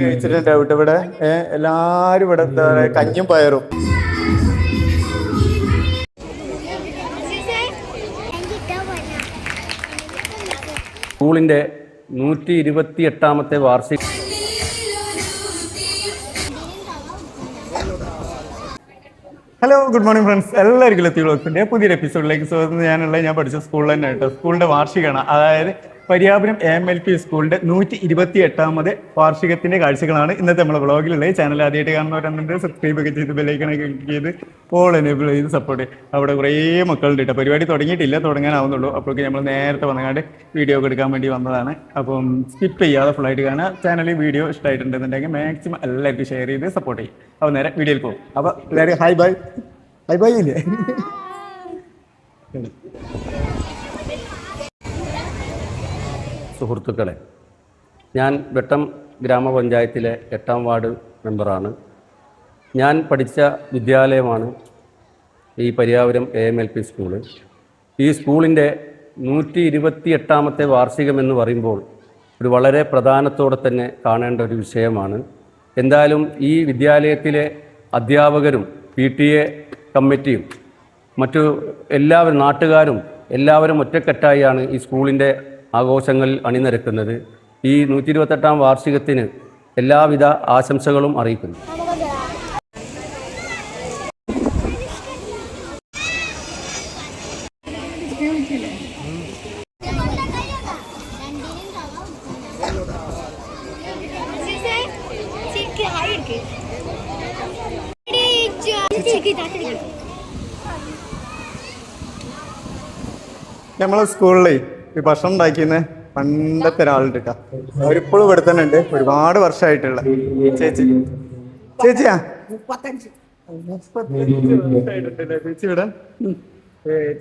കഴിച്ചിട്ടുണ്ടാവും ഇവിടെ. എല്ലാരും ഇവിടെ എന്താ പറയാ കഞ്ഞും പയറും. സ്കൂളിൻ്റെ 128ാമത്തെ വാർഷിക ഹലോ ഗുഡ് മോർണിംഗ് ഫ്രണ്ട്സ്, എല്ലാവർക്കും ലത്തി വ്ളോഗ്സിന്റെ പുതിയൊരു എപ്പിസോഡിലേക്ക് സ്വാഗതം. ഞാൻ പഠിച്ച സ്കൂളിൽ തന്നെ കേട്ടോ. സ്കൂളിന്റെ വാർഷികമാണ്, അതായത് പരിയാപുരം AMLP സ്കൂളിന്റെ 128ാമത് വാർഷികത്തിന്റെ കാഴ്ചകളാണ് ഇന്നത്തെ നമ്മുടെ വ്ളോഗിലുള്ളത്. ചാനൽ ആദ്യമായിട്ട് കാണുന്നവരെന്നുണ്ട് സബ്സ്ക്രൈബ് ഒക്കെ ചെയ്ത് ബെല്ലൈക്കണൊക്കെ ക്ലിക്ക് ചെയ്ത് ഓൾ എനേബിൾ ചെയ്ത് സപ്പോർട്ട്. അവിടെ കുറേ മക്കളുണ്ട് കേട്ടോ. പരിപാടി തുടങ്ങിയിട്ടില്ല, തുടങ്ങാനാവുന്നുള്ളൂ. അപ്പോഴേക്ക് നമ്മൾ നേരത്തെ വന്നുകൊണ്ട് വീഡിയോ ഒക്കെ എടുക്കാൻ വേണ്ടി വന്നതാണ്. അപ്പം സ്കിപ്പ് ചെയ്യാതെ ഫുള്ളായിട്ട് കാണാം. ചാനലിൽ വീഡിയോ ഇഷ്ടമായിട്ടുണ്ടെന്നുണ്ടെങ്കിൽ മാക്സിമം എല്ലാവർക്കും ഷെയർ ചെയ്ത് സപ്പോർട്ട് ചെയ്യും. അപ്പോൾ നേരെ വീഡിയോയിൽ പോകും. അപ്പോൾ എല്ലാവരും ഹായ് ബൈ ഇല്ലേ? സുഹൃത്തുക്കളെ, ഞാൻ വെട്ടം ഗ്രാമപഞ്ചായത്തിലെ 8ാം വാർഡ് മെമ്പറാണ്. ഞാൻ പഠിച്ച വിദ്യാലയമാണ് ഈ പരിയാപുരം AMLP സ്കൂള്. ഈ സ്കൂളിൻ്റെ 128ാമത്തെ വാർഷികമെന്ന് പറയുമ്പോൾ ഒരു വളരെ പ്രാധാന്യത്തോടെ തന്നെ കാണേണ്ട ഒരു വിഷയമാണ്. എന്തായാലും ഈ വിദ്യാലയത്തിലെ അധ്യാപകരും PTA കമ്മിറ്റിയും മറ്റു എല്ലാവരും നാട്ടുകാരും എല്ലാവരും ഒറ്റക്കെട്ടായാണ് ഈ സ്കൂളിൻ്റെ ആഘോഷങ്ങളിൽ അണിനിരക്കുന്നത്. ഈ 128ാം വാർഷികത്തിന് എല്ലാവിധ ആശംസകളും അറിയിക്കുന്നു. നമ്മളെ സ്കൂളിലേ ഈ ഭക്ഷണം ഉണ്ടാക്കിയെന്ന് പണ്ടത്തെ ഒരാളുണ്ട് കേട്ടോ. അവരിപ്പോഴും ഇവിടെ തന്നെ ഉണ്ട്, ഒരുപാട് വർഷമായിട്ടുള്ള ചേച്ചിയാ 35 വർഷമായിട്ടുണ്ടല്ലേ ചേച്ചി ഇവിടെ.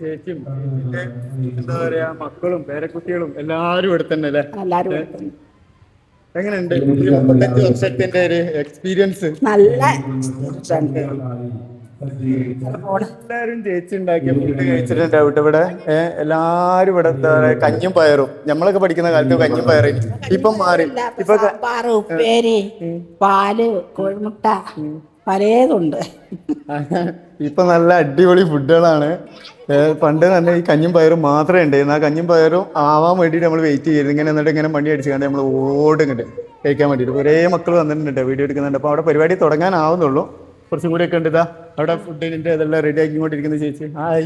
ചേച്ചിയും എന്താ പറയാ മക്കളും പേരക്കുട്ടികളും എല്ലാരും ഇവിടെ തന്നെ അല്ലേ? എങ്ങനെയുണ്ട് 35 വർഷത്തിന്റെ ഒരു എക്സ്പീരിയൻസ്? നല്ല എല്ലാരും ചേച്ചി ഉണ്ടാക്കിയ ഫുഡ് കഴിച്ചിട്ടുണ്ടാവും ഇവിടെ. എല്ലാരും ഇവിടെ എന്താ പറയാ കഞ്ഞും പയറും. നമ്മളൊക്കെ പഠിക്കുന്ന കാലത്ത് കഞ്ഞും പയറും. ഇപ്പം മാറി. ഇപ്പൊ ഉപ്പേരി, പാല്, കോഴിമുട്ട പലതുണ്ട്. ഇപ്പൊ നല്ല അടിപൊളി ഫുഡുകളാണ്. പണ്ട് തന്നെ ഈ കഞ്ഞും പയറും മാത്രമേ ഉണ്ടായിരുന്നു. ആ കഞ്ഞും പയറും ആവാൻ വേണ്ടിയിട്ട് നമ്മൾ വെയിറ്റ് ചെയ്യരുത്. ഇങ്ങനെ എന്നിട്ട് ഇങ്ങനെ മണി അടിച്ചുകൊണ്ട് നമ്മൾ ഓടുന്നുണ്ട് കഴിക്കാൻ വേണ്ടിയിട്ട്. ഒരേ മക്കൾ വന്നിട്ടുണ്ട്, വീഡിയോ എടുക്കുന്നുണ്ട്. അപ്പോൾ അവിടെ പരിപാടി തുടങ്ങാനാവുന്നുള്ളൂ. കുറച്ചും കൂടി ഒക്കെ ഉണ്ട്. ഇതാ അവിടെ ഫുഡിന്റെ ഇതെല്ലാം റെഡി ആക്കിക്കൊണ്ടിരിക്കുന്ന ചേച്ചി. ഹായ്,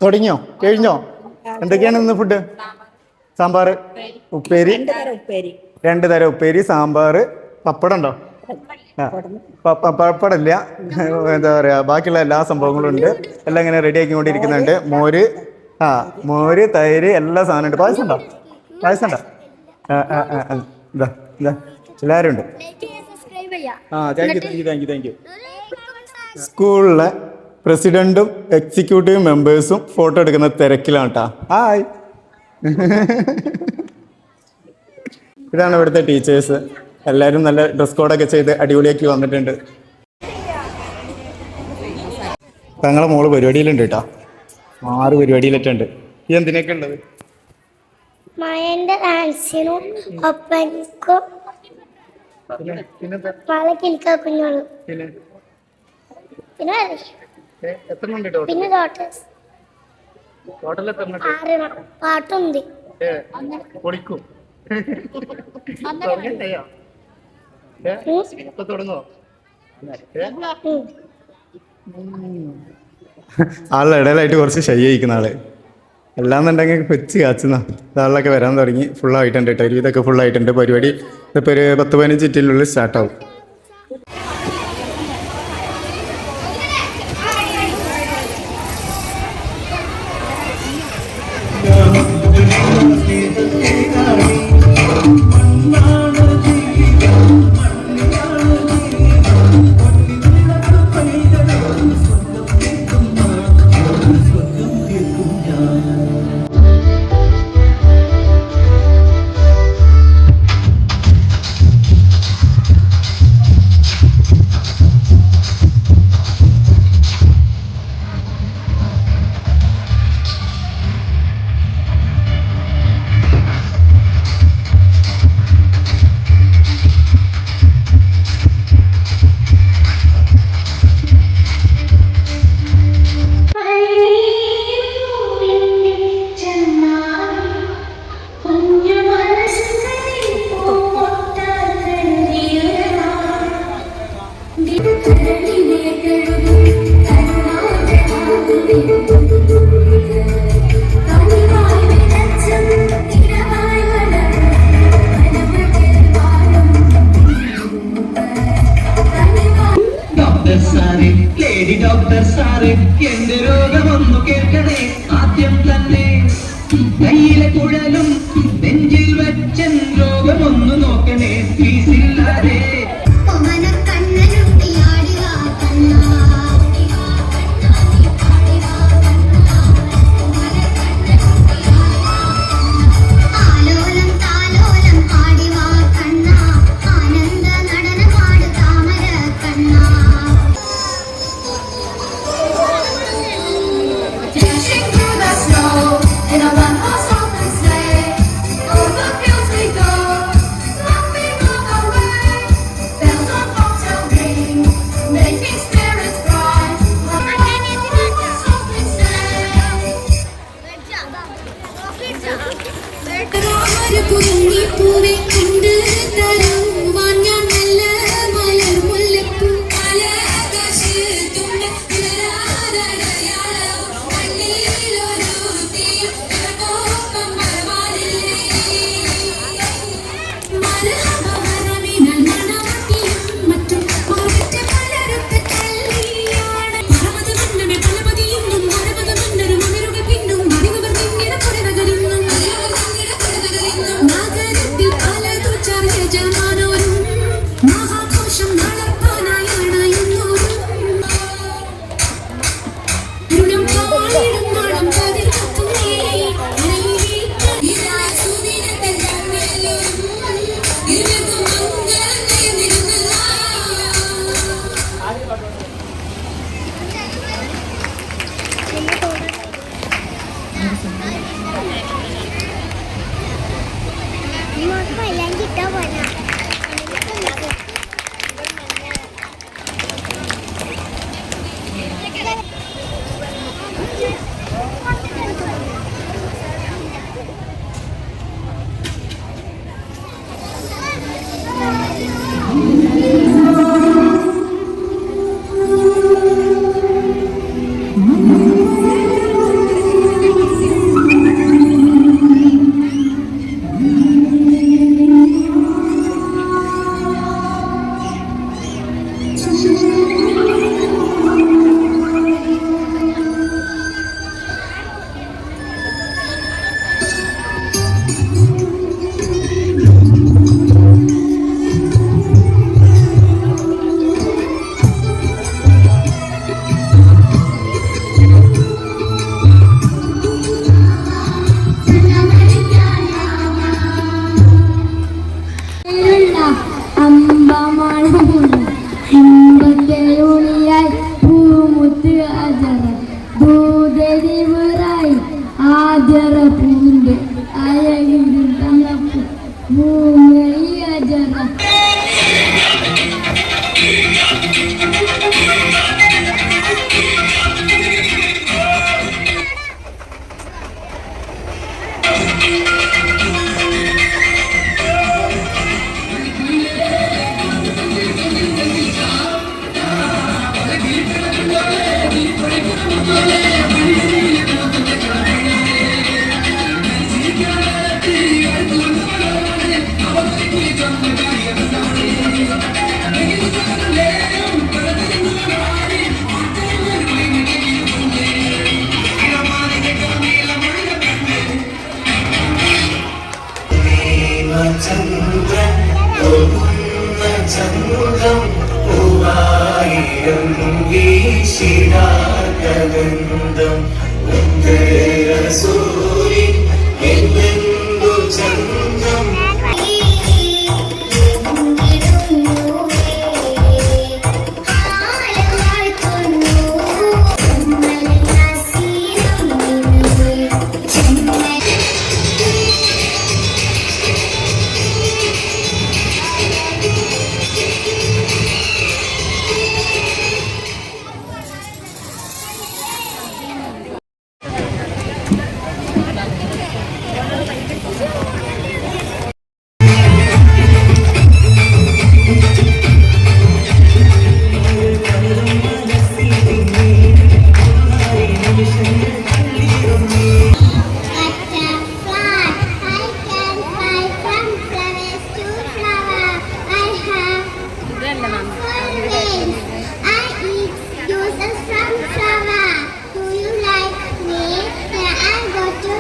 തുടങ്ങിയോ? കഴിഞ്ഞോ? എന്തൊക്കെയാണ് ഇന്ന് ഫുഡ്? സാമ്പാർ, ഉപ്പേരി, 2 തരം ഉപ്പേരി, സാമ്പാർ, പപ്പടം ഉണ്ടോ? പപ്പടമില്ല, എന്താ പറയാ ബാക്കിയുള്ള എല്ലാ സംഭവങ്ങളും ഉണ്ട്. എല്ലാം ഇങ്ങനെ റെഡി ആക്കിക്കൊണ്ടിരിക്കുന്നുണ്ട്. മോര്, മോര്, തൈര്, എല്ലാ സാധനം ഉണ്ട്. പായസം ഉണ്ടോ? ഇതാ എല്ലാവരും ഉണ്ട്. Thank you. സ്കൂളിലെ പ്രസിഡന്റും എക്സിക്യൂട്ടീവ് മെമ്പേഴ്സും ഫോട്ടോ എടുക്കുന്ന തിരക്കിലാണ് കേട്ടാ. ഹായ്, ഇതാണ് ഇവിടുത്തെ ടീച്ചേഴ്സ്. എല്ലാവരും നല്ല ഡ്രസ് കോഡൊക്കെ ചെയ്ത് അടിപൊളിയാക്കി വന്നിട്ടുണ്ട്. ഞങ്ങളെ മോള് പരിപാടിയിലുണ്ട് കേട്ടോ. 6 പരിപാടിയിലിട്ടുണ്ട്. ഈ എന്തിനൊക്കെ ഉള്ളത്? മയന്റെ ഡാൻസിനും ഒപ്പനക്കും കുഞ്ഞോളും പിന്നെ പാട്ടുണ്ട്. ആളുടെ ഇടയിലായിട്ട് കുറച്ച് ഷൈ അയക്കുന്ന ആള്. എല്ലാന്നുണ്ടെങ്കിൽ വെച്ച് കാച്ചുന്ന ആളിലൊക്കെ വരാൻ തുടങ്ങി. ഫുള്ളായിട്ടുണ്ട് കേട്ടോ. ഒരുവിധമൊക്കെ ഫുള്ളായിട്ടുണ്ട്. പരിപാടി ഇപ്പോൾ ഒരു 10-15 മിനിറ്റിനുള്ളിൽ സ്റ്റാർട്ടാവും.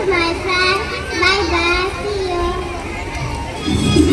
my friend. Bye bye. See you.